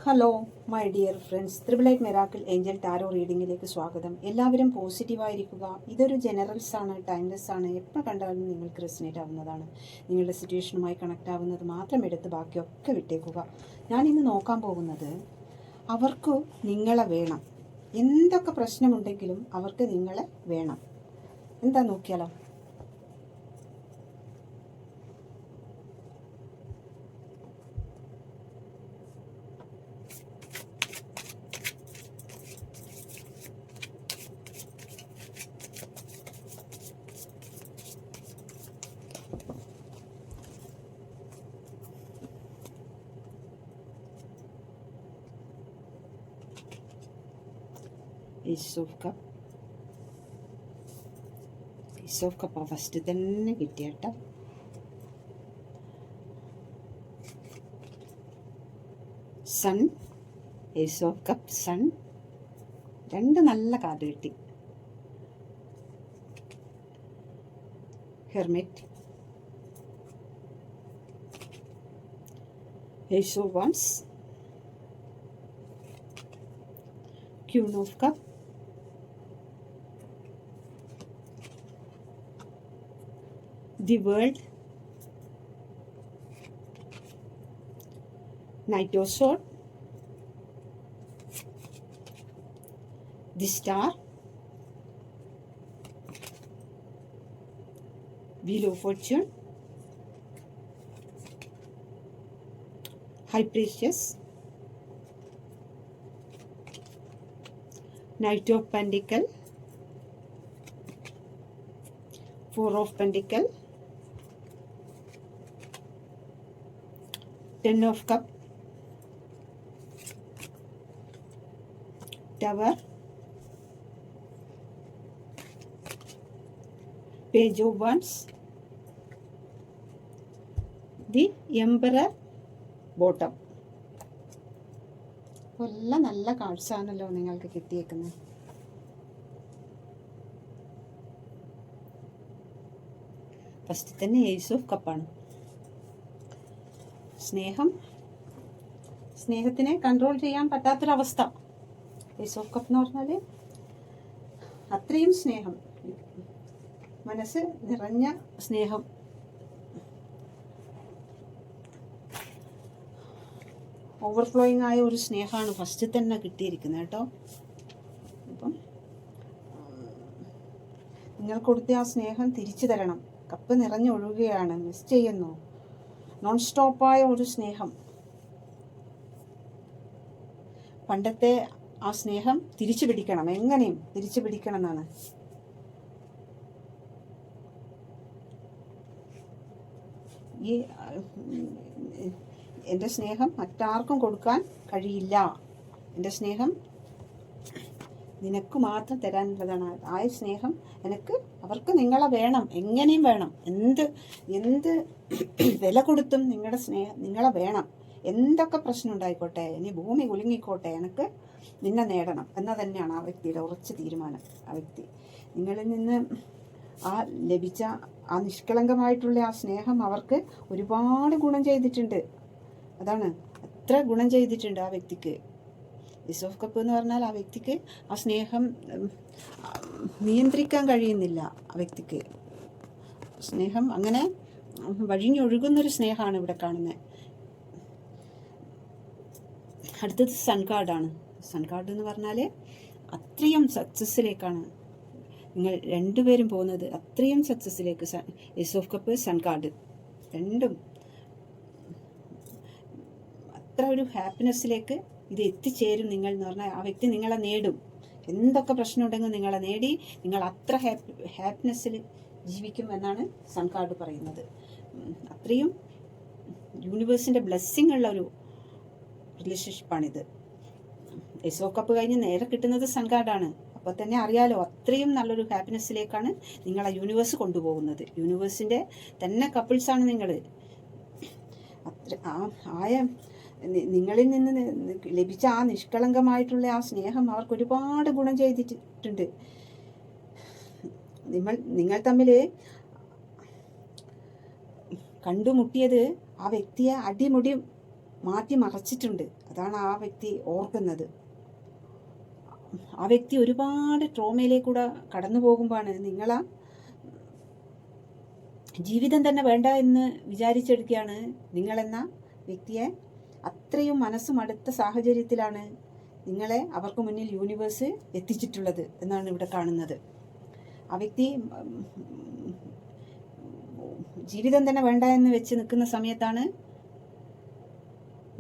Hello my dear friends, triple light miracle angel tarot റീഡിങ്ങിലേക്ക് സ്വാഗതം. എല്ലാവരും പോസിറ്റീവായിരിക്കുക. ഇതൊരു ജനറൽസ് ആണ്, ടൈംലെസ് ആണ്. എപ്പോൾ കണ്ടാലും നിങ്ങൾക്ക് റെസിനേറ്റ് ആവുന്നതാണ്. നിങ്ങളുടെ സിറ്റുവേഷനുമായി കണക്റ്റ് ആവുന്നത് മാത്രം എടുത്ത് ബാക്കിയൊക്കെ വിട്ടേക്കുക. ഞാനിന്ന് നോക്കാൻ പോകുന്നത് അവർക്ക് നിങ്ങളെ വേണം. എന്തൊക്കെ പ്രശ്നമുണ്ടെങ്കിലും അവർക്ക് നിങ്ങളെ വേണം. എന്താ നോക്കിയാലോ? Ace of Cup ഫസ്റ്റ് തന്നെ കിട്ടിയട്ടോ. Sun, Ace of Cup, sun, രണ്ട് നല്ല കാർഡ് കിട്ടി. Hermit, Ace of Wands, Queen of Cup, the World, Knight of Swords, the Star, Wheel of Fortune, High Priestess, Knight of Pentacles, Four of Pentacles, Ten of Cup, Tower, Page of Wands, the Emperor, Bottom. എല്ലാം നല്ല cards ആണല്ലോ നിങ്ങൾക്ക് കിട്ടിയേക്കുന്നത്. First തന്നെ ace of കപ്പാണ്. സ്നേഹത്തിനെ control ചെയ്യാൻ പറ്റാത്തൊരവസ്ഥ. Ace of cup എന്ന് പറഞ്ഞാൽ അത്രയും സ്നേഹം, മനസ്സ് നിറഞ്ഞ സ്നേഹം. ഓവർഫ്ലോയിങ് ആയ ഒരു സ്നേഹമാണ് ഫസ്റ്റ് തന്നെ കിട്ടിയിരിക്കുന്നത് കേട്ടോ. അപ്പം നിങ്ങൾ കൊടുത്ത ആ സ്നേഹം തിരിച്ചു തരണം. കപ്പ് നിറഞ്ഞൊഴുകുകയാണ്, മിസ് ചെയ്യുന്നു. നോൺ സ്റ്റോപ്പായ ഒരു സ്നേഹം. പണ്ടത്തെ ആ സ്നേഹം തിരിച്ചു പിടിക്കണം, എങ്ങനെയും തിരിച്ചു പിടിക്കണം എന്നാണ്. ഈ എൻ്റെ സ്നേഹം മറ്റാർക്കും കൊടുക്കാൻ കഴിയില്ല. എൻ്റെ സ്നേഹം നിനക്ക് മാത്രം തരാനുള്ളതാണ്. ആ സ്നേഹം അവർക്ക് നിങ്ങളെ വേണം, എങ്ങനെയും വേണം. എന്ത് വില കൊടുത്തും നിങ്ങളെ വേണം. എന്തൊക്കെ പ്രശ്നം ഉണ്ടായിക്കോട്ടെ, ഇനി ഭൂമി കുലുങ്ങിക്കോട്ടെ, എനിക്ക് നിന്നെ നേടണം എന്ന തന്നെയാണ് ആ വ്യക്തിയുടെ ഉറച്ച തീരുമാനം. ആ വ്യക്തി നിങ്ങളിൽ നിന്ന് ലഭിച്ച ആ നിഷ്കളങ്കമായിട്ടുള്ള ആ സ്നേഹം അവർക്ക് ഒരുപാട് ഗുണം ചെയ്തിട്ടുണ്ട്. അതാണ്, അത്ര ഗുണം ചെയ്തിട്ടുണ്ട് ആ വ്യക്തിക്ക്. ഏസ് ഓഫ് കപ്പ് എന്ന് പറഞ്ഞാൽ ആ വ്യക്തിക്ക് ആ സ്നേഹം നിയന്ത്രിക്കാൻ കഴിയുന്നില്ല. ആ വ്യക്തിക്ക് സ്നേഹം അങ്ങനെ വഴിഞ്ഞൊഴുകുന്നൊരു സ്നേഹമാണ് ഇവിടെ കാണുന്നത്. അടുത്തത് സൺ കാർഡാണ്. സൺ കാർഡ് എന്ന് പറഞ്ഞാൽ അത്രയും സക്സസ്സിലേക്കാണ് നിങ്ങൾ രണ്ടുപേരും പോകുന്നത്, അത്രയും സക്സസ്സിലേക്ക്. Ace of cup, sun card രണ്ടും അത്ര ഒരു ഹാപ്പിനെസ്സിലേക്ക് ഇത് എത്തിച്ചേരും നിങ്ങൾ എന്ന് പറഞ്ഞാൽ. ആ വ്യക്തി നിങ്ങളെ നേടും. എന്തൊക്കെ പ്രശ്നം ഉണ്ടെങ്കിൽ നിങ്ങളെ നേടി നിങ്ങൾ അത്ര ഹാപ്പിനെസ്സിൽ ജീവിക്കും എന്നാണ് സൺ കാർഡ് പറയുന്നത്. അത്രയും യൂണിവേഴ്സിൻ്റെ ബ്ലെസ്സിങ് ഉള്ള ഒരു റിലേഷൻഷിപ്പാണിത്. ഏസ് ഓഫ് കപ്പ് കഴിഞ്ഞ് നേരെ കിട്ടുന്നത് സൺ കാർഡാണ്. അപ്പോൾ തന്നെ അറിയാലോ, അത്രയും നല്ലൊരു ഹാപ്പിനെസ്സിലേക്കാണ് നിങ്ങളെ യൂണിവേഴ്സ് കൊണ്ടുപോകുന്നത്. യൂണിവേഴ്സിൻ്റെ തന്നെ കപ്പിൾസാണ് നിങ്ങൾ. നിങ്ങളിൽ നിന്ന് ലഭിച്ച ആ നിഷ്കളങ്കമായിട്ടുള്ള ആ സ്നേഹം അവർക്ക് ഒരുപാട് ഗുണം ചെയ്തിട്ടുണ്ട്. നിങ്ങൾ തമ്മിൽ കണ്ടുമുട്ടിയത് ആ വ്യക്തിയെ അടിമുടി മാറ്റി മറച്ചിട്ടുണ്ട്. അതാണ് ആ വ്യക്തി ഓർക്കുന്നത്. ആ വ്യക്തി ഒരുപാട് ട്രോമയിലേക്കൂടെ കടന്നു പോകുമ്പോഴാണ് നിങ്ങളാ ജീവിതം തന്നെ വേണ്ട എന്ന് വിചാരിച്ചെടുക്കുകയാണ് നിങ്ങളെന്ന വ്യക്തിയെ. അത്രയും മനസ്സും അടുത്ത സാഹചര്യത്തിലാണ് നിങ്ങളെ അവർക്ക് മുന്നിൽ യൂണിവേഴ്സ് എത്തിച്ചിട്ടുള്ളത് എന്നാണ് ഇവിടെ കാണുന്നത്. ആ വ്യക്തി ജീവിതം തന്നെ വേണ്ട എന്ന് വെച്ച് നിൽക്കുന്ന സമയത്താണ്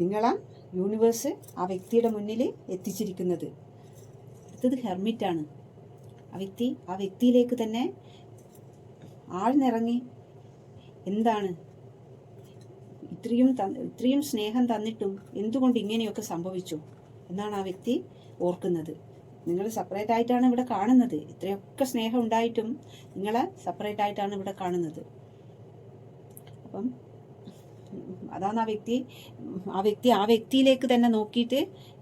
നിങ്ങളാ യൂണിവേഴ്സ് ആ വ്യക്തിയുടെ മുന്നിൽ എത്തിച്ചിരിക്കുന്നത്. അടുത്തത് ഹെർമിറ്റാണ്. ആ വ്യക്തിയിലേക്ക് തന്നെ ആഴ്ന്നിറങ്ങി എന്താണ് ഇത്രയും സ്നേഹം തന്നിട്ടും എന്തുകൊണ്ട് ഇങ്ങനെയൊക്കെ സംഭവിച്ചു എന്നാണ് ആ വ്യക്തി ഓർക്കുന്നത്. നിങ്ങൾ സെപ്പറേറ്റ് ആയിട്ടാണ് ഇവിടെ കാണുന്നത്. ഇത്രയൊക്കെ സ്നേഹം ഉണ്ടായിട്ടും നിങ്ങളെ സെപ്പറേറ്റ് ആയിട്ടാണ് ഇവിടെ കാണുന്നത്. അപ്പം അതാണ് ആ വ്യക്തിയിലേക്ക് തന്നെ നോക്കിയിട്ട്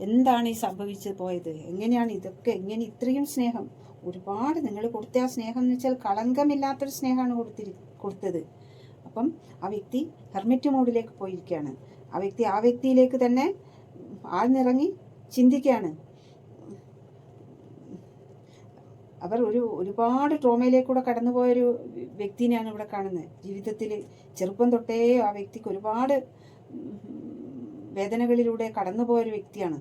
എന്താണ് ഈ സംഭവിച്ചു പോയത്, എങ്ങനെയാണ് ഇതൊക്കെ, ഇങ്ങനെ ഇത്രയും സ്നേഹം ഒരുപാട് നിങ്ങൾ കൊടുത്ത ആ സ്നേഹം എന്ന് വെച്ചാൽ കളങ്കമില്ലാത്തൊരു സ്നേഹമാണ് കൊടുത്തത്. അപ്പം ആ വ്യക്തി ഹെർമിറ്റ് മോഡിലേക്ക് പോയിരിക്കുകയാണ്. ആ വ്യക്തിയിലേക്ക് തന്നെ ആഴ്ന്നിറങ്ങി ചിന്തിക്കുകയാണ്. അവർ ഒരുപാട് ട്രോമയിലേക്കൂടെ കടന്നുപോയൊരു വ്യക്തിനെയാണ് ഇവിടെ കാണുന്നത്. ജീവിതത്തിൽ ചെറുപ്പം തൊട്ടേ ആ വ്യക്തിക്ക് ഒരുപാട് വേദനകളിലൂടെ കടന്നുപോയൊരു വ്യക്തിയാണ്.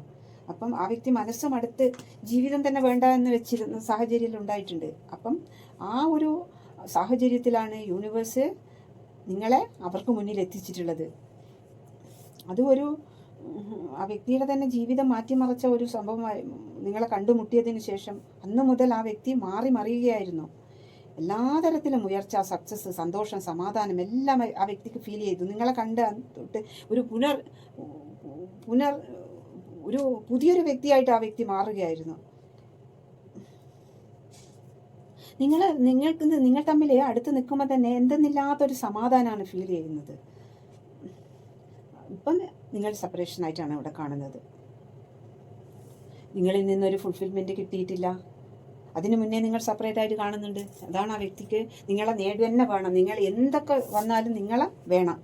അപ്പം ആ വ്യക്തി മനസ്സും അടുത്ത് ജീവിതം തന്നെ വേണ്ട എന്ന് വെച്ചിരുന്ന സാഹചര്യം ഉണ്ടായിട്ടുണ്ട്. അപ്പം ആ ഒരു സാഹചര്യത്തിലാണ് യൂണിവേഴ്സ് നിങ്ങളെ അവർക്ക് മുന്നിൽ എത്തിച്ചിട്ടുള്ളത്. അതും ആ വ്യക്തിയുടെ തന്നെ ജീവിതം മാറ്റിമറിച്ച ഒരു സംഭവമായി. നിങ്ങളെ കണ്ടുമുട്ടിയതിന് ശേഷം അന്ന് മുതൽ ആ വ്യക്തി മറിയുകയായിരുന്നു. എല്ലാ തരത്തിലും ഉയർച്ച, സക്സസ്, സന്തോഷം, സമാധാനം എല്ലാം ആ വ്യക്തിക്ക് ഫീൽ ചെയ്തു. നിങ്ങളെ കണ്ട് തൊട്ട് ഒരു പുതിയൊരു വ്യക്തിയായിട്ട് ആ വ്യക്തി മാറുകയായിരുന്നു. നിങ്ങൾ തമ്മിൽ അടുത്ത് നിൽക്കുമ്പോൾ തന്നെ എന്തെന്നില്ലാത്തൊരു സമാധാനമാണ് ഫീൽ ചെയ്യുന്നത്. ഇപ്പം നിങ്ങൾ സെപ്പറേഷനായിട്ടാണ് ഇവിടെ കാണുന്നത്. നിങ്ങളിൽ നിന്നൊരു ഫുൾഫിൽമെൻറ്റ് കിട്ടിയിട്ടില്ല. അതിനു മുന്നേ നിങ്ങൾ സെപ്പറേറ്റ് ആയിട്ട് കാണുന്നുണ്ട്. അതാണ് ആ വ്യക്തിക്ക് നിങ്ങളെ നേടി തന്നെ വേണം. നിങ്ങൾ എന്തൊക്കെ വന്നാലും നിങ്ങളെ വേണം.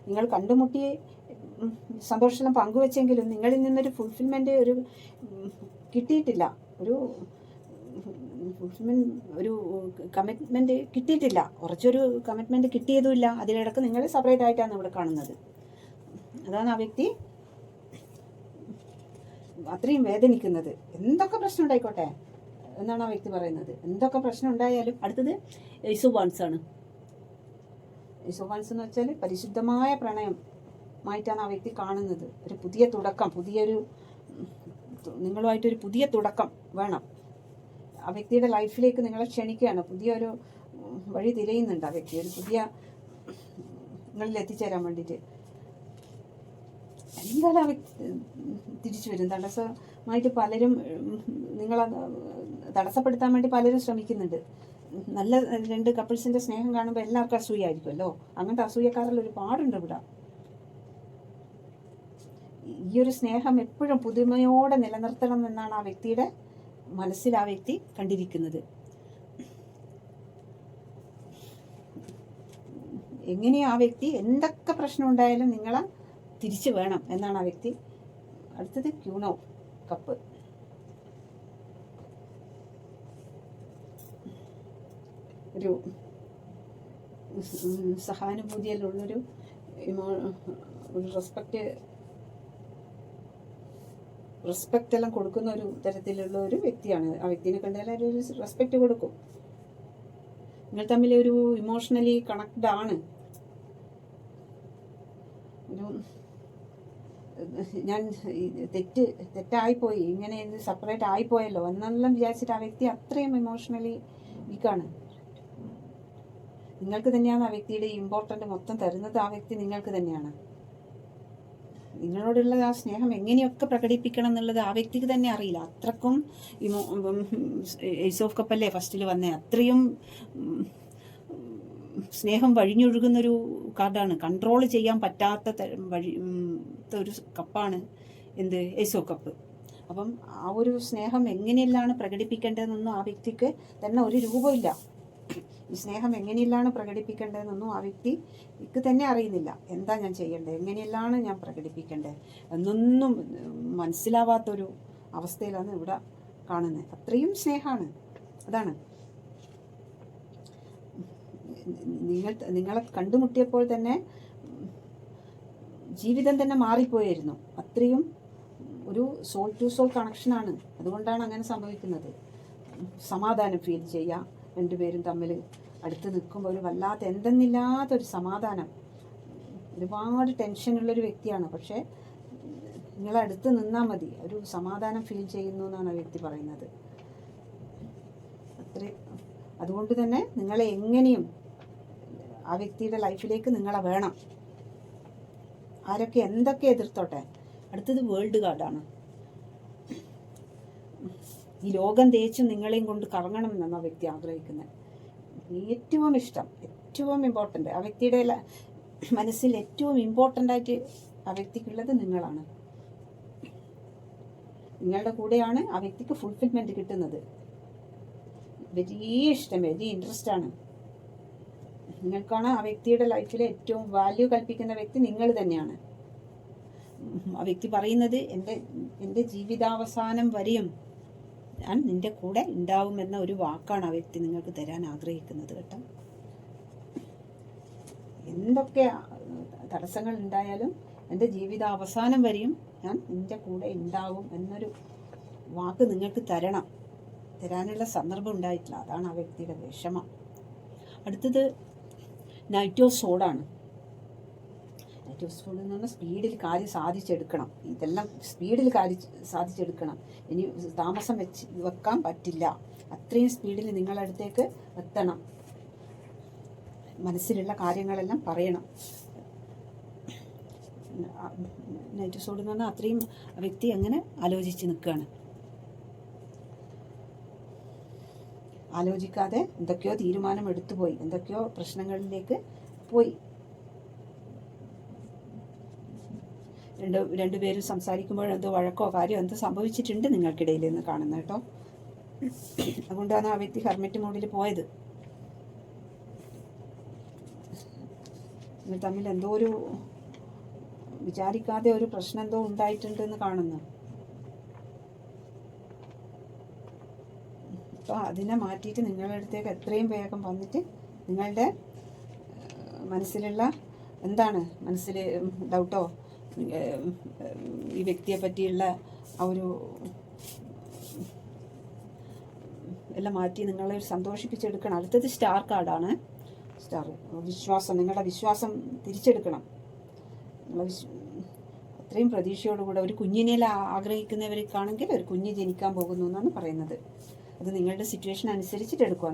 നിങ്ങൾ കണ്ടുമുട്ടി സന്തോഷം പങ്കുവെച്ചെങ്കിലും നിങ്ങളിൽ നിന്നൊരു ഫുൾഫിൽമെൻറ്റ് കിട്ടിയിട്ടില്ല. ഒരു കമ്മിറ്റ്മെൻറ്റ് കിട്ടിയിട്ടില്ല. കുറച്ചൊരു കമ്മിറ്റ്മെൻറ്റ് കിട്ടിയതുമില്ല. അതിലിടക്ക് നിങ്ങൾ സെപ്പറേറ്റ് ആയിട്ടാണ് ഇവിടെ കാണുന്നത്. അതാണ് ആ വ്യക്തി അത്രയും വേദനിക്കുന്നത്. എന്തൊക്കെ പ്രശ്നം ഉണ്ടായിക്കോട്ടെ എന്നാണ് ആ വ്യക്തി പറയുന്നത്. എന്തൊക്കെ പ്രശ്നം ഉണ്ടായാലും. അടുത്തത് ഏസ് ഓഫ് വാൻസ് ആണ്. ഏസ് ഓഫ് വാൻസ് എന്ന് വെച്ചാൽ പരിശുദ്ധമായ പ്രണയമായിട്ടാണ് ആ വ്യക്തി കാണുന്നത്. ഒരു പുതിയ തുടക്കം, നിങ്ങളുമായിട്ടൊരു പുതിയ തുടക്കം വേണം. ആ വ്യക്തിയുടെ ലൈഫിലേക്ക് നിങ്ങളെ ക്ഷണിക്കുകയാണ്. പുതിയൊരു വഴി തിരയുന്നുണ്ട് ആ വ്യക്തി. ഒരു പുതിയ നിങ്ങളിൽ എത്തിച്ചേരാൻ വേണ്ടിയിട്ട് എന്തായാലും ആ വ്യക്തി തിരിച്ചു വരും. തടസ്സമായിട്ട് പലരും നിങ്ങളെ തടസ്സപ്പെടുത്താൻ വേണ്ടി പലരും ശ്രമിക്കുന്നുണ്ട്. നല്ല രണ്ട് കപ്പിൾസിന്റെ സ്നേഹം കാണുമ്പോൾ എല്ലാവർക്കും അസൂയായിരിക്കുമല്ലോ. അങ്ങനത്തെ അസൂയക്കാരിൽ ഒരുപാടുണ്ട് ഇവിടെ. ഈ ഒരു സ്നേഹം എപ്പോഴും പുതുമയോടെ നിലനിർത്തണം എന്നാണ് ആ വ്യക്തിയുടെ മനസ്സിൽ ആ വ്യക്തി കണ്ടിരിക്കുന്നത്. എങ്ങനെയും ആ വ്യക്തി എന്തൊക്കെ പ്രശ്നം ഉണ്ടായാലും നിങ്ങളെ തിരിച്ചു വേണം എന്നാണ് ആ വ്യക്തി. അടുത്തത് ക്യൂൺ ഓഫ് കപ്പ്. ഒരു സഹാനുഭൂതിയിലുള്ളൊരു റെസ്പെക്റ്റ് എല്ലാം കൊടുക്കുന്ന ഒരു തരത്തിലുള്ള ഒരു വ്യക്തിയാണ്. ആ വ്യക്തിനെ കണ്ടാൽ ഒരു റെസ്പെക്റ്റ് കൊടുക്കും. നിങ്ങൾ തമ്മിൽ ഒരു ഇമോഷണലി കണക്റ്റഡ് ആണ്. ഞാൻ തെറ്റായിപ്പോയി, ഇങ്ങനെ സെപ്പറേറ്റ് ആയിപ്പോയല്ലോ എന്നെല്ലാം വിചാരിച്ചിട്ട് ആ വ്യക്തി അത്രയും ഇമോഷണലി വീക്കാണ്. നിങ്ങൾക്ക് തന്നെയാണ് ആ വ്യക്തിയുടെ ഇമ്പോർട്ടൻ്റ് മൊത്തം തരുന്നത്. ആ വ്യക്തി നിങ്ങൾക്ക് തന്നെയാണ്. നിങ്ങളോടുള്ള ആ സ്നേഹം എങ്ങനെയൊക്കെ പ്രകടിപ്പിക്കണം എന്നുള്ളത് ആ വ്യക്തിക്ക് തന്നെ അറിയില്ല. അത്രക്കും ഏസ് ഓഫ് കപ്പല്ലേ ഫസ്റ്റിൽ വന്നേ. അത്രയും സ്നേഹം വഴിഞ്ഞൊഴുകുന്നൊരു കാർഡാണ്. കൺട്രോൾ ചെയ്യാൻ പറ്റാത്ത ഒരു കപ്പാണ് ഏസ് ഓഫ് കപ്പ്. അപ്പം ആ ഒരു സ്നേഹം എങ്ങനെയെല്ലാം പ്രകടിപ്പിക്കേണ്ടതെന്നൊന്നും ആ വ്യക്തിക്ക് തന്നെ ഒരു രൂപമില്ല. ഈ സ്നേഹം എങ്ങനെയെല്ലാണ് പ്രകടിപ്പിക്കേണ്ടതെന്നൊന്നും ആ വ്യക്തിക്ക് തന്നെ അറിയുന്നില്ല. എന്താ ഞാൻ ചെയ്യേണ്ടത്, എങ്ങനെയെല്ലാണ് ഞാൻ പ്രകടിപ്പിക്കേണ്ടത് എന്നൊന്നും മനസ്സിലാവാത്തൊരു അവസ്ഥയിലാണ് ഇവിടെ കാണുന്നത്. അത്രയും സ്നേഹമാണ്. അതാണ് നിങ്ങളെ കണ്ടുമുട്ടിയപ്പോൾ തന്നെ ജീവിതം തന്നെ മാറിപ്പോയായിരുന്നു. അത്രയും ഒരു സോൾ ടു സോൾ കണക്ഷനാണ്. അതുകൊണ്ടാണ് അങ്ങനെ സംഭവിക്കുന്നത്. സമാധാനം ഫീൽ ചെയ്യുക, രണ്ടുപേരും തമ്മിൽ അടുത്ത് നിൽക്കുമ്പോൾ ഒരു വല്ലാത്ത എന്തെന്നില്ലാത്തൊരു സമാധാനം. ഒരുപാട് ടെൻഷനുള്ളൊരു വ്യക്തിയാണ്, പക്ഷേ നിങ്ങളടുത്ത് നിന്നാൽ മതി, ഒരു സമാധാനം ഫീൽ ചെയ്യുന്നു എന്നാണ് ആ വ്യക്തി പറയുന്നത്. അതുകൊണ്ട് തന്നെ നിങ്ങളെ എങ്ങനെയും ആ വ്യക്തിയുടെ ലൈഫിലേക്ക് നിങ്ങളെ വേണം. ആരൊക്കെ എന്തൊക്കെ എതിർത്തോട്ടെ. അടുത്തത് വേൾഡ് കാർഡാണ്. ഈ ലോകം തേച്ചും നിങ്ങളെയും കൊണ്ട് കറങ്ങണം എന്നാണ് ആ വ്യക്തി ആഗ്രഹിക്കുന്നത്. ഏറ്റവും ഇഷ്ടം, ഏറ്റവും ഇമ്പോർട്ടൻ്റ്, ആ വ്യക്തിയുടെ മനസ്സിൽ ഏറ്റവും ഇമ്പോർട്ടൻ്റ് ആയിട്ട് ആ വ്യക്തിക്കുള്ളത് നിങ്ങളാണ്. നിങ്ങളുടെ കൂടെയാണ് ആ വ്യക്തിക്ക് ഫുൾഫിൽമെൻറ്റ് കിട്ടുന്നത്. വലിയ ഇഷ്ടം, വലിയ ഇൻട്രസ്റ്റ് ആണ്. നിങ്ങൾക്കാണ് ആ വ്യക്തിയുടെ ലൈഫിലെ ഏറ്റവും വാല്യൂ കൽപ്പിക്കുന്ന വ്യക്തി നിങ്ങൾ തന്നെയാണ്. ആ വ്യക്തി പറയുന്നത് എൻ്റെ ജീവിതാവസാനം വരെയും ഞാൻ നിൻ്റെ കൂടെ ഉണ്ടാവുമെന്ന ഒരു വാക്കാണ് ആ വ്യക്തി നിങ്ങൾക്ക് തരാൻ ആഗ്രഹിക്കുന്നത് കേട്ടോ. എന്തൊക്കെ തടസ്സങ്ങൾ ഉണ്ടായാലും എൻ്റെ ജീവിതാവസാനം വരെയും ഞാൻ നിൻ്റെ കൂടെ ഉണ്ടാവും എന്നൊരു വാക്ക് നിങ്ങൾക്ക് തരാനുള്ള സന്ദർഭം ഉണ്ടായിട്ടില്ല. അതാണ് ആ വ്യക്തിയുടെ വിഷമം. അടുത്തത് നൈറ്റ് ഓഫ് സോഡാണ്. നൈറ്റ് ഓഫ് സോഡ് എന്ന് പറഞ്ഞാൽ സ്പീഡിൽ കാര്യം സാധിച്ചെടുക്കണം. ഇതെല്ലാം സ്പീഡിൽ കാര്യം സാധിച്ചെടുക്കണം. ഇനി താമസം വെക്കാൻ പറ്റില്ല. അത്രയും സ്പീഡിൽ നിങ്ങളടുത്തേക്ക് എത്തണം. മനസ്സിലുള്ള കാര്യങ്ങളെല്ലാം പറയണം. നൈറ്റ് ഓഫ് സോഡ് എന്ന് പറഞ്ഞാൽ അത്രയും വ്യക്തി അങ്ങനെ ആലോചിച്ച് നിൽക്കുകയാണ്. ആലോചിക്കാതെ എന്തൊക്കെയോ തീരുമാനം എടുത്തുപോയി, എന്തൊക്കെയോ പ്രശ്നങ്ങളിലേക്ക് പോയി. രണ്ടുപേരും സംസാരിക്കുമ്പോൾ എന്തോ വഴക്കോ കാര്യമോ എന്തോ സംഭവിച്ചിട്ടുണ്ട് നിങ്ങൾക്കിടയിൽ എന്ന് കാണുന്ന കേട്ടോ. അതുകൊണ്ടാണ് ആ വ്യക്തി ഹെർമിറ്റ് മോഡിൽ പോയത്. നിങ്ങൾ തമ്മിൽ എന്തോ ഒരു വിചാരിക്കാതെ ഒരു പ്രശ്നം എന്തോ ഉണ്ടായിട്ടുണ്ടെന്ന് കാണുന്നു. അപ്പോൾ അതിനെ മാറ്റിയിട്ട് നിങ്ങളുടെ അടുത്തേക്ക് എത്രയും വേഗം വന്നിട്ട് നിങ്ങളുടെ മനസ്സിലുള്ള എന്താണ്, മനസ്സിൽ ഡൗട്ടോ ഈ വ്യക്തിയെ പറ്റിയുള്ള ആ ഒരു എല്ലാം മാറ്റി നിങ്ങളെ സന്തോഷിപ്പിച്ചെടുക്കണം. അടുത്തത് സ്റ്റാർ കാർഡാണ്. സ്റ്റാർ വിശ്വാസം, നിങ്ങളുടെ വിശ്വാസം തിരിച്ചെടുക്കണം. അത്രയും പ്രതീക്ഷയോടുകൂടെ ഒരു കുഞ്ഞിനെ ആഗ്രഹിക്കുന്നവർക്കാണെങ്കിൽ ഒരു കുഞ്ഞ് ജനിക്കാൻ പോകുന്നു എന്നാണ് പറയുന്നത്. അത് നിങ്ങളുടെ സിറ്റുവേഷൻ അനുസരിച്ചിട്ട് എടുക്കുക.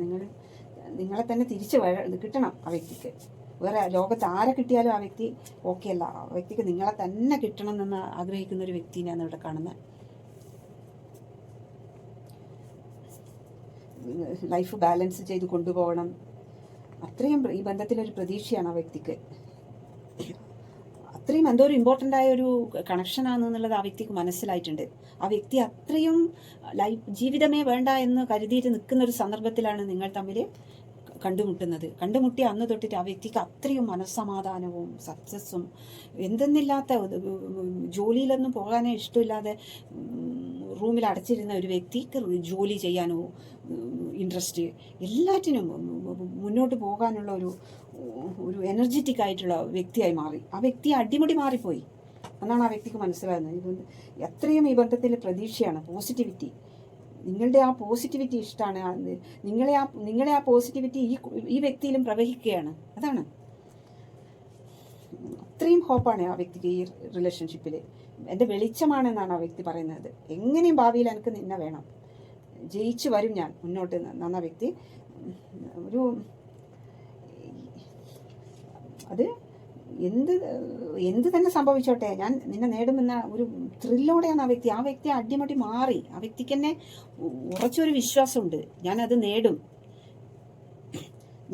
നിങ്ങളെ തന്നെ തിരിച്ച് കിട്ടണം ആ വ്യക്തിക്ക്. വേറെ ലോകത്ത് ആരെ കിട്ടിയാലും ആ വ്യക്തി ഓക്കെ അല്ല. ആ വ്യക്തിക്ക് നിങ്ങളെ തന്നെ കിട്ടണം എന്ന് ആഗ്രഹിക്കുന്ന ഒരു വ്യക്തിനെയാണ് ഇവിടെ കാണുന്നത്. ലൈഫ് ബാലൻസ് ചെയ്ത് കൊണ്ടുപോകണം. അത്രയും ഈ ബന്ധത്തിലൊരു പ്രതീക്ഷയാണ് ആ വ്യക്തിക്ക്. അത്രയും എന്തോ ഒരു ഇമ്പോർട്ടൻ്റ് ആയ ഒരു കണക്ഷനാണെന്നുള്ളത് ആ വ്യക്തിക്ക് മനസ്സിലായിട്ടുണ്ട്. ആ വ്യക്തി അത്രയും ജീവിതമേ വേണ്ട എന്ന് കരുതിയിട്ട് നിൽക്കുന്ന ഒരു സന്ദർഭത്തിലാണ് നിങ്ങൾ തമ്മിൽ കണ്ടുമുട്ടിയ അന്ന് തൊട്ടിട്ട് ആ വ്യക്തിക്ക് അത്രയും മനസ്സമാധാനവും സക്സസ്സും എന്തെന്നില്ലാത്ത ജോലിയിലൊന്നും പോകാനേ ഇഷ്ടമില്ലാതെ റൂമിൽ അടച്ചിരുന്ന ഒരു വ്യക്തിക്ക് ജോലി ചെയ്യാനോ ഇൻട്രസ്റ്റ്, എല്ലാറ്റിനും മുന്നോട്ട് പോകാനുള്ള ഒരു എനർജറ്റിക് ആയിട്ടുള്ള വ്യക്തിയായി മാറി. ആ വ്യക്തി അടിമുടി മാറിപ്പോയി എന്നാണ് ആ വ്യക്തിക്ക് മനസ്സിലാകുന്നത്. എത്രയും ഈ ബന്ധത്തിൽ പ്രതീക്ഷയാണ്, പോസിറ്റിവിറ്റി. നിങ്ങളുടെ ആ പോസിറ്റിവിറ്റി ഇഷ്ടമാണ്. നിങ്ങളെ ആ പോസിറ്റിവിറ്റി ഈ വ്യക്തിയിലും പ്രവഹിക്കുകയാണ്. അതാണ് അത്രയും ഹോപ്പാണ് ആ വ്യക്തിക്ക് ഈ റിലേഷൻഷിപ്പിൽ. എൻ്റെ വെളിച്ചമാണെന്നാണ് ആ വ്യക്തി പറയുന്നത്. എങ്ങനെയും ഭാവിയിൽ എനിക്ക് നിന്നെ വേണം, ജയിച്ചു വരും ഞാൻ മുന്നോട്ട് എന്നാണ് ആ വ്യക്തി. അത് എന്ത് തന്നെ സംഭവിച്ചോട്ടെ ഞാൻ നിന്നെ നേടുമെന്ന ഒരു ത്രില്ലോടെയാണ് ആ വ്യക്തി അടിമടി മാറി. ആ വ്യക്തിക്ക് തന്നെ ഉറച്ചൊരു വിശ്വാസമുണ്ട്, ഞാനത്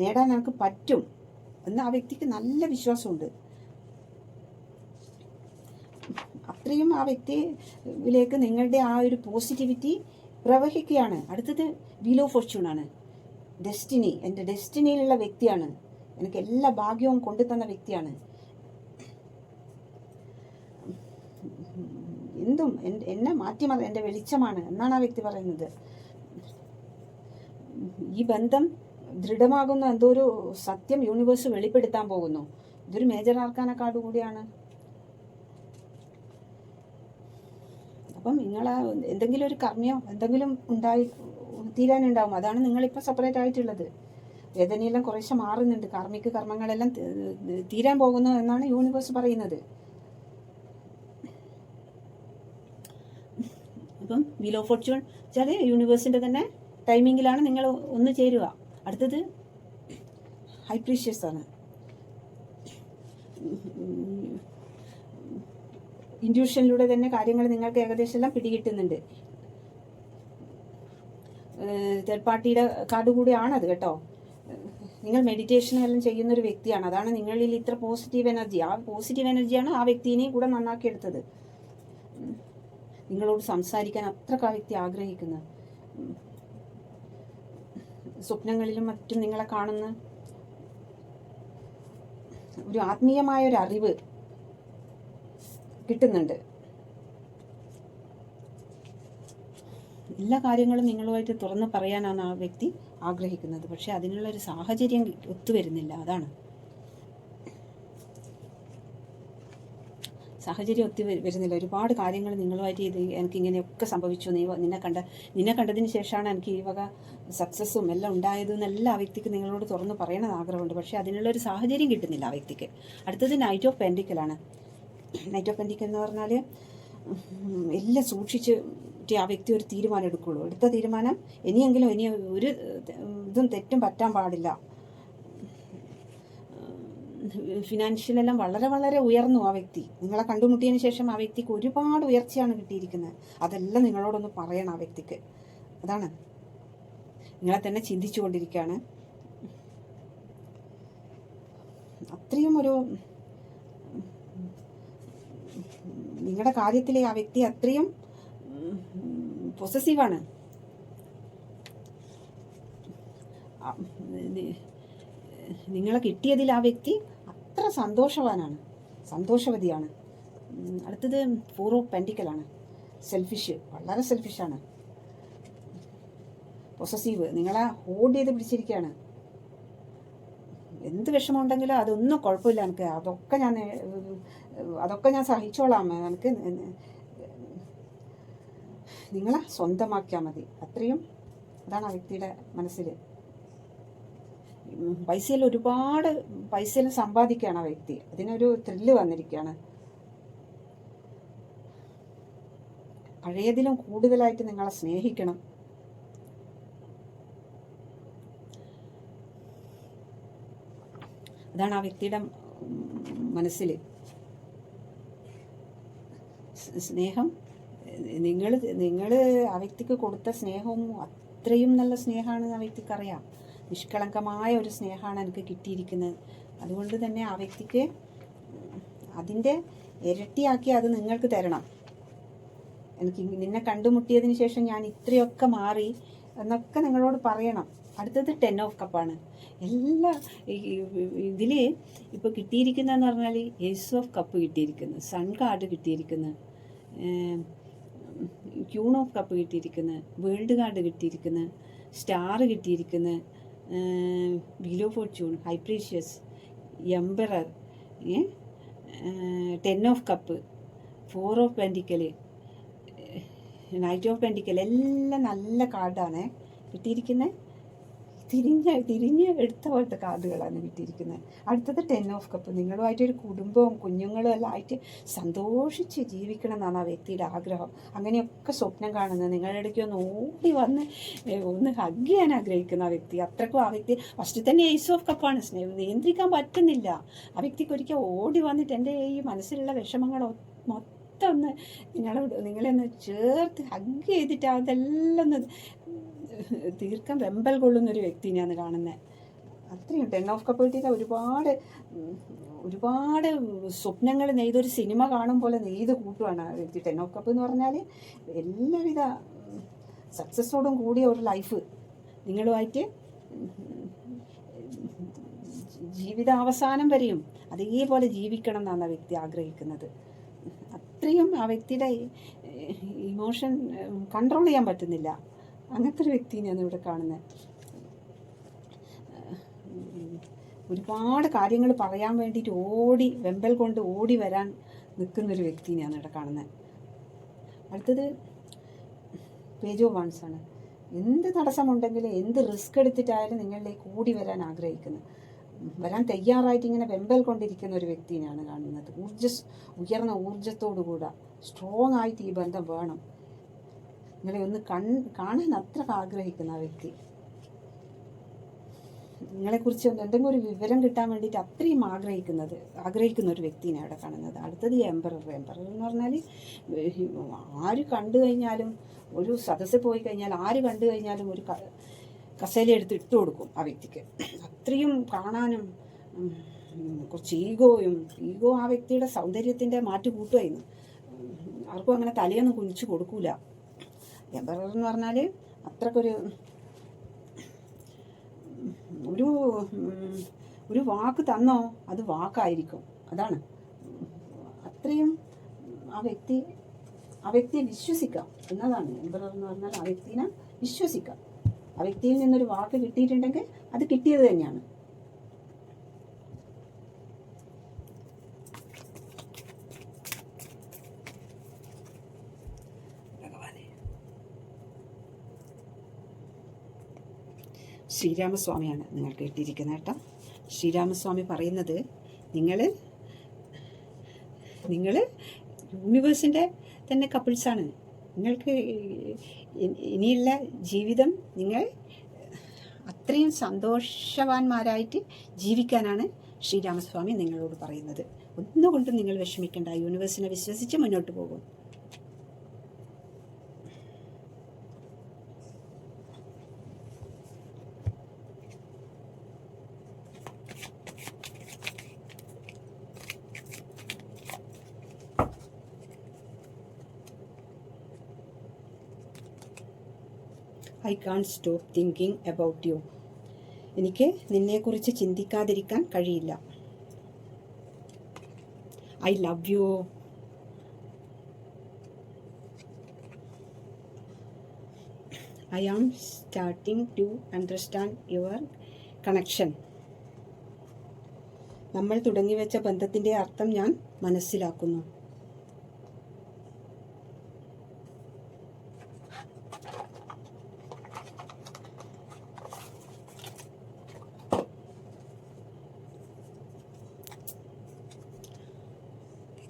നേടാൻ എനിക്ക് പറ്റും എന്ന് ആ വ്യക്തിക്ക് നല്ല വിശ്വാസമുണ്ട്. അത്രയും ആ വ്യക്തിയിലേക്ക് നിങ്ങളുടെ ആ ഒരു പോസിറ്റിവിറ്റി പ്രവഹിക്കുകയാണ്. അടുത്തത് വീൽ ഓഫ് ഫോർച്യൂണാണ്. ഡെസ്റ്റിനി, എൻ്റെ ഡെസ്റ്റിനിയിലുള്ള വ്യക്തിയാണ്, എനിക്ക് എല്ലാ ഭാഗ്യവും കൊണ്ടുതന്ന വ്യക്തിയാണ്. എന്തും എന്നെ മാറ്റിമറി എൻ്റെ വെളിച്ചമാണ് എന്നാണ് ആ വ്യക്തി പറയുന്നത്. ഈ ബന്ധം ദൃഢമാകുന്ന എന്തോ ഒരു സത്യം യൂണിവേഴ്സ് വെളിപ്പെടുത്താൻ പോകുന്നു. ഇതൊരു മേജർ ആർക്കാന കാർഡ് കൂടിയാണ്. അപ്പം നിങ്ങളെ എന്തെങ്കിലും ഒരു കർമ്മയോ എന്തെങ്കിലും തീരാനുണ്ടാവും. അതാണ് നിങ്ങളിപ്പോൾ സെപ്പറേറ്റ് ആയിട്ടുള്ളത്. വേദനയെല്ലാം കുറേശ്ശെ മാറുന്നുണ്ട്. കാർമ്മിക കർമ്മങ്ങളെല്ലാം തീരാൻ പോകുന്നു എന്നാണ് യൂണിവേഴ്സ് പറയുന്നത്. അപ്പം വീൽ ഓഫ് ഫോർച്യൂൺ വെച്ചാൽ യൂണിവേഴ്സിൻ്റെ തന്നെ ടൈമിങ്ങിലാണ് നിങ്ങൾ ഒന്ന് ചേരുക. അടുത്തത് ഹൈ പ്രീഷ്യസ് ആണ്. ഇൻറ്റ്യൂഷനിലൂടെ തന്നെ കാര്യങ്ങൾ നിങ്ങൾക്ക് ഏകദേശം എല്ലാം പിടികിട്ടുന്നുണ്ട്. തേർഡ് പാർട്ടിയുടെ കാർഡ് കൂടിയാണത് കേട്ടോ. നിങ്ങൾ മെഡിറ്റേഷൻ എല്ലാം ചെയ്യുന്ന ഒരു വ്യക്തിയാണ്. അതാണ് നിങ്ങളിൽ ഇത്ര പോസിറ്റീവ് എനർജി. ആ പോസിറ്റീവ് എനർജിയാണ് ആ വ്യക്തിനെയും കൂടെ നന്നാക്കിയെടുത്തത്. നിങ്ങളോട് സംസാരിക്കാൻ അത്രക്ക് ആ വ്യക്തി ആഗ്രഹിക്കുന്നത്. സ്വപ്നങ്ങളിലും മറ്റും നിങ്ങളെ കാണുന്ന ഒരു ആത്മീയമായ ഒരു അറിവ് കിട്ടുന്നുണ്ട്. എല്ലാ കാര്യങ്ങളും നിങ്ങളുമായിട്ട് തുറന്ന് പറയാനാണ് ആ വ്യക്തി ആഗ്രഹിക്കുന്നത്. പക്ഷെ അതിനുള്ളൊരു സാഹചര്യം ഒത്തുവരുന്നില്ല. അതാണ് സാഹചര്യം വരുന്നില്ല. ഒരുപാട് കാര്യങ്ങൾ നിങ്ങളുമായിട്ട് എനിക്കിങ്ങനെയൊക്കെ സംഭവിച്ചു, നിന്നെ കണ്ടതിന് ശേഷമാണ് എനിക്ക് ഈ വക സക്സസ്സും എല്ലാം ഉണ്ടായതെന്നെല്ലാം ആ വ്യക്തിക്ക് നിങ്ങളോട് തുറന്ന് പറയണമെന്ന് ആഗ്രഹമുണ്ട്. പക്ഷേ അതിനുള്ളൊരു സാഹചര്യം കിട്ടുന്നില്ല ആ വ്യക്തിക്ക്. അടുത്തത് നൈറ്റ് ഓഫ് പെൻഡിക്കലാണ്. നൈറ്റ് ഓഫ് പെൻഡിക്കൽ എന്ന് പറഞ്ഞാൽ എല്ലാം സൂക്ഷിച്ച് ആ വ്യക്തി ഒരു തീരുമാനം എടുക്കുള്ളൂ. എടുത്ത തീരുമാനം ഇനിയെങ്കിലും ഒരു ഇതും തെറ്റും പറ്റാൻ പാടില്ല. ഫിനാൻഷ്യലെല്ലാം വളരെ വളരെ ഉയർന്നു ആ വ്യക്തി. നിങ്ങളെ കണ്ടുമുട്ടിയതിന് ശേഷം ആ വ്യക്തിക്ക് ഒരുപാട് ഉയർച്ചയാണ് കിട്ടിയിരിക്കുന്നത്. അതെല്ലാം നിങ്ങളോടൊന്ന് പറയണം ആ വ്യക്തിക്ക്. അതാണ് നിങ്ങളെ തന്നെ ചിന്തിച്ചു കൊണ്ടിരിക്കുകയാണ്. അത്രയും ഒരു നിങ്ങളുടെ കാര്യത്തിലെ ആ വ്യക്തി അത്രയും പൊസസീവാണ്. നിങ്ങളെ കിട്ടിയതിൽ ആ വ്യക്തി അത്ര സന്തോഷവതിയാണ്. അടുത്തത് 4 ഓഫ് പെൻഡിക്കലാണ്. സെൽഫിഷ്, വളരെ സെൽഫിഷാണ്. പൊസസീവ്, നിങ്ങളെ ഹോൾഡ് ചെയ്ത് പിടിച്ചിരിക്കുകയാണ്. എന്ത് വിഷമമുണ്ടെങ്കിലും അതൊന്നും കുഴപ്പമില്ല, എനിക്ക് അതൊക്കെ ഞാൻ സഹിച്ചോളാം, എനിക്ക് നിങ്ങളെ സ്വന്തമാക്കിയാൽ മതി, അത്രയും. അതാണ് ആ വ്യക്തിയുടെ മനസ്സിൽ. ഒരുപാട് പൈസയിൽ സമ്പാദിക്കുകയാണ് ആ വ്യക്തി. അതിനൊരു ത്രില്ല് വന്നിരിക്കുകയാണ്. പഴയതിലും കൂടുതലായിട്ട് നിങ്ങളെ സ്നേഹിക്കണം. അതാണ് ആ വ്യക്തിയുടെ മനസ്സിൽ. സ്നേഹം, നിങ്ങൾ ആ വ്യക്തിക്ക് കൊടുത്ത സ്നേഹവും അത്രയും നല്ല സ്നേഹമാണ് ആ വ്യക്തിക്കറിയാം. നിഷ്കളങ്കമായ ഒരു സ്നേഹമാണ് എനിക്ക് കിട്ടിയിരിക്കുന്നത്. അതുകൊണ്ട് തന്നെ ആ വ്യക്തിക്ക് അതിൻ്റെ ഇരട്ടിയാക്കി അത് നിങ്ങൾക്ക് തരണം. എനിക്ക് നിന്നെ കണ്ടുമുട്ടിയതിന് ശേഷം ഞാൻ ഇത്രയൊക്കെ മാറി എന്നൊക്കെ നിങ്ങളോട് പറയണം. അടുത്തത് 10 ഓഫ് കപ്പാണ്. എല്ലാ ഇതിൽ ഇപ്പോൾ കിട്ടിയിരിക്കുന്നതെന്ന് പറഞ്ഞാൽ ഏസ് ഓഫ് കപ്പ് കിട്ടിയിരിക്കുന്നു, സൺ കാർഡ് കിട്ടിയിരിക്കുന്നു, ക്യൂൺ ഓഫ് കപ്പ് കിട്ടിയിരിക്കുന്നു, വേൾഡ് കാർഡ് കിട്ടിയിരിക്കുന്നു, സ്റ്റാർ കിട്ടിയിരിക്കുന്നു, wheel of fortune, high priestess, emperor, 10 of cup, 4 of pentacle, knight of pentacle, എല്ലാം നല്ല കാർഡാണ് കിട്ടിയിരിക്കുന്നത്. തിരിഞ്ഞ് എടുത്ത പോലത്തെ കാർഡുകളാണ് കിട്ടിയിരിക്കുന്നത്. അടുത്തത് 10 ഓഫ് കപ്പ്. നിങ്ങളുമായിട്ടൊരു കുടുംബവും കുഞ്ഞുങ്ങളും എല്ലാം ആയിട്ട് സന്തോഷിച്ച് ജീവിക്കണം എന്നാണ് ആ വ്യക്തിയുടെ ആഗ്രഹം. അങ്ങനെയൊക്കെ സ്വപ്നം കാണുന്നത്. നിങ്ങളുടെ ഇടയ്ക്ക് ഓടി വന്ന് ഒന്ന് ഹഗ് ചെയ്യാൻ ആഗ്രഹിക്കുന്ന ആ വ്യക്തി. അത്രക്കും ആ വ്യക്തി ഫസ്റ്റ് തന്നെ ഏസ് ഓഫ് കപ്പാണ്. നിയന്ത്രിക്കാൻ പറ്റുന്നില്ല ആ വ്യക്തിക്ക്. ഒരിക്കൽ ഓടി വന്നിട്ട് എൻ്റെ ഈ മനസ്സിലുള്ള വിഷമങ്ങൾ മൊത്തം ഒന്ന് നിങ്ങളെ ഒന്ന് ചേർത്ത് ഹഗ് ചെയ്തിട്ട് അതെല്ലാം ഒന്ന് തീർക്കാൻ വെമ്പൽ കൊള്ളുന്നൊരു വ്യക്തിനെയാണ് കാണുന്നത്. അത്രയും 10 ഓഫ് കപ്പ് കിട്ടിയ ഒരുപാട് സ്വപ്നങ്ങൾ നെയ്തൊരു സിനിമ കാണും പോലെ നെയ്ത് കൂട്ടുവാണ് ആ വ്യക്തി. 10 ഓഫ് കപ്പ് എന്ന് പറഞ്ഞാൽ എല്ലാവിധ സക്സസ്സോടും കൂടിയ ഒരു ലൈഫ് നിങ്ങളുമായിട്ട് ജീവിതാവസാനം വരെയും അതേപോലെ ജീവിക്കണം എന്നാണ് ആ വ്യക്തി ആഗ്രഹിക്കുന്നത്. അത്രയും ആ വ്യക്തിയുടെ ഇമോഷൻ കൺട്രോൾ ചെയ്യാൻ പറ്റുന്നില്ല. അങ്ങനത്തെ ഒരു വ്യക്തിനെയാണ് ഇവിടെ കാണുന്നത്. ഒരുപാട് കാര്യങ്ങൾ പറയാൻ വേണ്ടിയിട്ട് വെമ്പൽ കൊണ്ട് ഓടി വരാൻ നിൽക്കുന്നൊരു വ്യക്തിനെയാണ് ഇവിടെ കാണുന്നത്. അടുത്തത് പേജ് ഓഫ് വൺസ് ആണ്. എന്ത് തടസ്സമുണ്ടെങ്കിലും എന്ത് റിസ്ക് എടുത്തിട്ടായാലും നിങ്ങളിലേക്ക് ഓടി വരാൻ ആഗ്രഹിക്കുന്നത്, വരാൻ തയ്യാറായിട്ട് ഇങ്ങനെ വെമ്പൽ കൊണ്ടിരിക്കുന്ന ഒരു വ്യക്തിനെയാണ് കാണുന്നത്. ഉയർന്ന ഊർജത്തോടു കൂടെ സ്ട്രോങ് ആയിട്ട് ഈ ബന്ധം വേണം. നിങ്ങളെ ഒന്ന് കാണാൻ അത്ര ആഗ്രഹിക്കുന്ന ആ വ്യക്തി, നിങ്ങളെക്കുറിച്ച് എന്തെങ്കിലും ഒരു വിവരം കിട്ടാൻ വേണ്ടിയിട്ട് അത്രയും ആഗ്രഹിക്കുന്ന ഒരു വ്യക്തിനെ അവിടെ കാണുന്നത്. അടുത്തത് എംപറർ എന്ന് പറഞ്ഞാൽ ആര് കണ്ടു കഴിഞ്ഞാലും, ഒരു സദസ്സിൽ പോയി കഴിഞ്ഞാൽ ആര് കണ്ടു കഴിഞ്ഞാലും ഒരു കസേല എടുത്ത് ഇട്ട് കൊടുക്കും ആ വ്യക്തിക്ക്. അത്രയും കാണാനും കുറച്ച് ഈഗോ ആ വ്യക്തിയുടെ സൗന്ദര്യത്തിൻ്റെ മാറ്റ് കൂട്ടുമായിരുന്നു. ആർക്കും അങ്ങനെ തലയൊന്നും കുനിച്ചു കൊടുക്കൂല. എംപറർ എന്ന് പറഞ്ഞാൽ അത്രക്കൊരു ഒരു വാക്ക് തന്നോ അത് വാക്കായിരിക്കും. അതാണ് അത്രയും ആ വ്യക്തിയെ വിശ്വസിക്കാം എന്നതാണ് എംപറർ എന്ന് പറഞ്ഞാൽ. ആ വ്യക്തിനെ വിശ്വസിക്കാം. ആ വ്യക്തിയിൽ നിന്നൊരു വാക്ക് കിട്ടിയിട്ടുണ്ടെങ്കിൽ അത് കിട്ടിയത് തന്നെയാണ്. ശ്രീരാമസ്വാമിയാണ് നിങ്ങൾ കേട്ടിരിക്കുന്നത് കേട്ടോ. ശ്രീരാമസ്വാമി പറയുന്നത്, നിങ്ങൾ യൂണിവേഴ്സിൻ്റെ തന്നെ കപ്പിൾസാണ്. നിങ്ങൾക്ക് ഇനിയുള്ള ജീവിതം നിങ്ങൾ അത്രയും സന്തോഷവാന്മാരായിട്ട് ജീവിക്കാനാണ് ശ്രീരാമസ്വാമി നിങ്ങളോട് പറയുന്നത്. ഒന്നുകൊണ്ടും നിങ്ങൾ വിഷമിക്കേണ്ട. യൂണിവേഴ്സിനെ വിശ്വസിച്ച് മുന്നോട്ട് പോകും. I can't stop thinking about you. എനിക്ക് നിന്നെക്കുറിച്ച് ചിന്തിക്കാതിരിക്കാൻ കഴിയില്ല. I love you. I am starting to understand your connection. നമ്മൾ തുടങ്ങിവെച്ച ബന്ധത്തിൻ്റെ അർത്ഥം ഞാൻ മനസ്സിലാക്കുന്നു.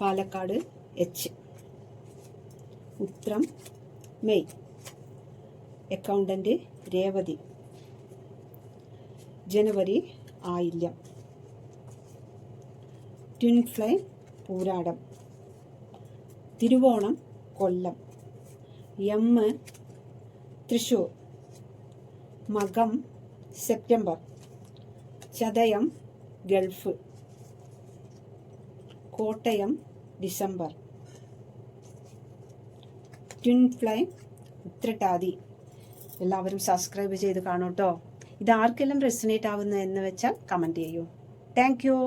Palakkad H. Uthram May. Accountant Revathi. ജനുവരി Ayilyam. Twin flame Pooradam. Thiruvonam Kollam. M Thrissur. Makam September. Chathayam Gulf. Kottayam December. Twin flame Uthrattathi. എല്ലാവരും സബ്സ്ക്രൈബ് ചെയ്ത് കാണൂ കേട്ടോ. ഇത് ആർക്കെല്ലാം റെസനേറ്റ് ആവുന്നത് എന്ന് വെച്ചാൽ കമൻറ്റ് ചെയ്യൂ. Thank you.